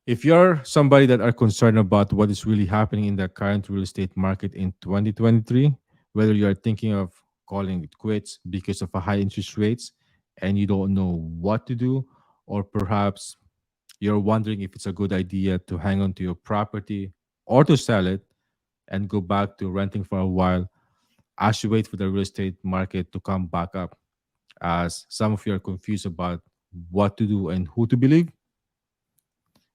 If you're somebody that are concerned about what is really happening in the current real estate market in 2023, whether you are thinking of calling it quits because of a high interest rates and you don't know what to do, or perhaps you're wondering if it's a good idea to hang on to your property or to sell it and go back to renting for a while as you wait for the real estate market to come back up, as some of you are confused about what to do and who to believe.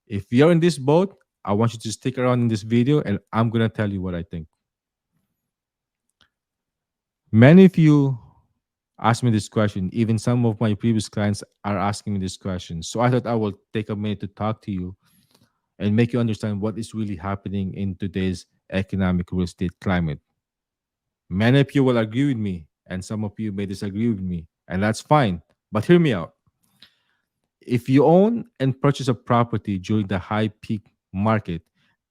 If you're in this boat, I want you to stick around in this video and I'm going to tell you what I think. Many of you asked me this question. Even some of my previous clients are asking me this question. So I thought I will take a minute to talk to you and make you understand what is really happening in today's economic real estate climate. Many of you will agree with me, and some of you may disagree with me, and that's fine. But hear me out. If you own and purchase a property during the high peak market,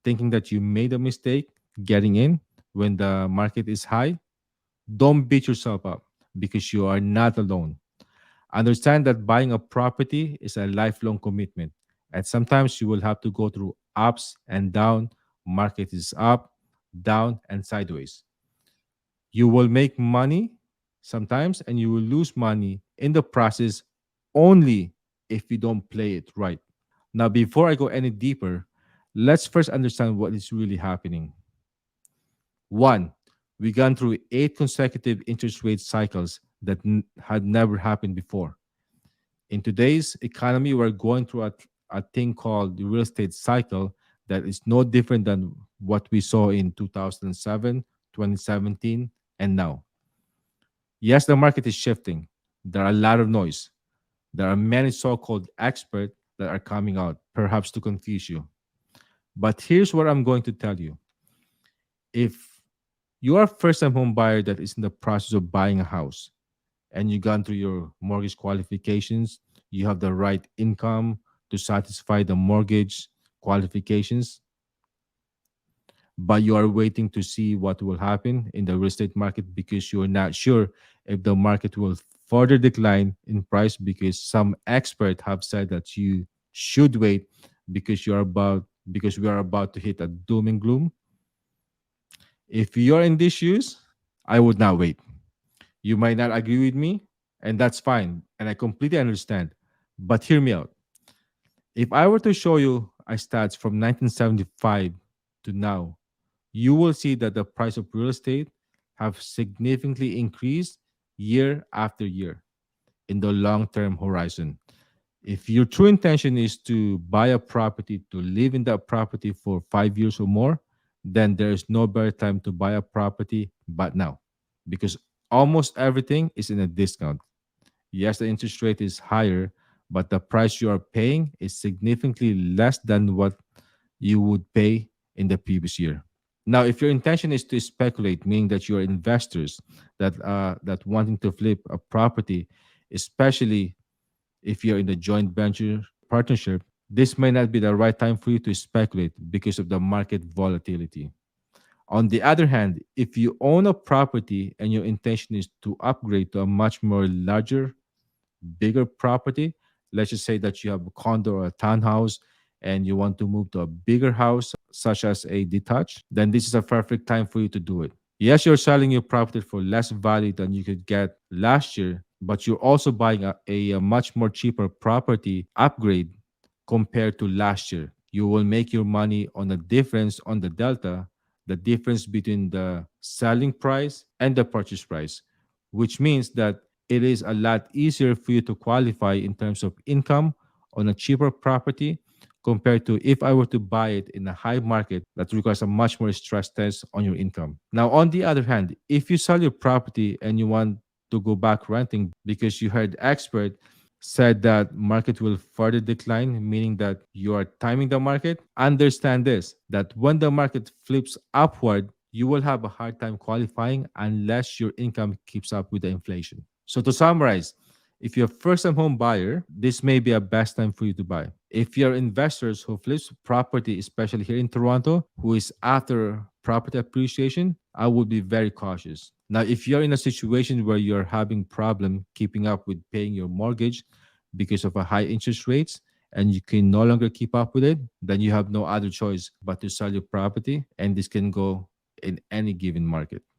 thinking that you made a mistake getting in when the market is high, don't beat yourself up because you are not alone. Understand that buying a property is a lifelong commitment, and sometimes you will have to go through ups and down. Market is up, down, and sideways. You will make money sometimes, and you will lose money in the process only if you don't play it right. Now, before I go any deeper, let's first understand what is really happening. One, we gone through 8 consecutive interest rate cycles that had never happened before. In today's economy, we're going through a thing called the real estate cycle that is no different than what we saw in 2007, 2017, and now. Yes, the market is shifting. There are a lot of noise. There are many so called experts that are coming out, perhaps to confuse you. But here's what I'm going to tell you. If you are a first time home buyer that is in the process of buying a house and you've gone through your mortgage qualifications, you have the right income to satisfy the mortgage qualifications, but you are waiting to see what will happen in the real estate market because you're not sure if the market will further decline in price because some experts have said that you should wait because we are about to hit a doom and gloom. If you're in these shoes, I would not wait. You might not agree with me, and that's fine, and I completely understand. But hear me out. If I were to show you a stats from 1975 to now, you will see that the price of real estate have significantly increased year after year in the long-term horizon. If your true intention is to buy a property to live in that property for 5 years or more, then there is no better time to buy a property but now because almost everything is in a discount. Yes, the interest rate is higher, but the price you are paying is significantly less than what you would pay in the previous year. Now, if your intention is to speculate, meaning that you are investors that wanting to flip a property, especially if you're in a joint venture partnership, this may not be the right time for you to speculate because of the market volatility. On the other hand, if you own a property and your intention is to upgrade to a much more larger, bigger property, let's just say that you have a condo or a townhouse and you want to move to a bigger house, such as a detached, then this is a perfect time for you to do it. Yes, you're selling your property for less value than you could get last year, but you're also buying a much more cheaper property upgrade compared to last year. You will make your money on the difference on the delta, the difference between the selling price and the purchase price, which means that it is a lot easier for you to qualify in terms of income on a cheaper property compared to if I were to buy it in a high market that requires a much more stress test on your income. Now, on the other hand, if you sell your property and you want to go back renting because you heard expert said that market will further decline, meaning that you are timing the market, understand this that when the market flips upward, you will have a hard time qualifying unless your income keeps up with the inflation. So to summarize, if you're a first-time home buyer, this may be a best time for you to buy. If you're investors who flips property, especially here in Toronto, who is after property appreciation, I would be very cautious. Now, if you're in a situation where you're having problem keeping up with paying your mortgage because of a high interest rates and you can no longer keep up with it, then you have no other choice but to sell your property. And this can go in any given market.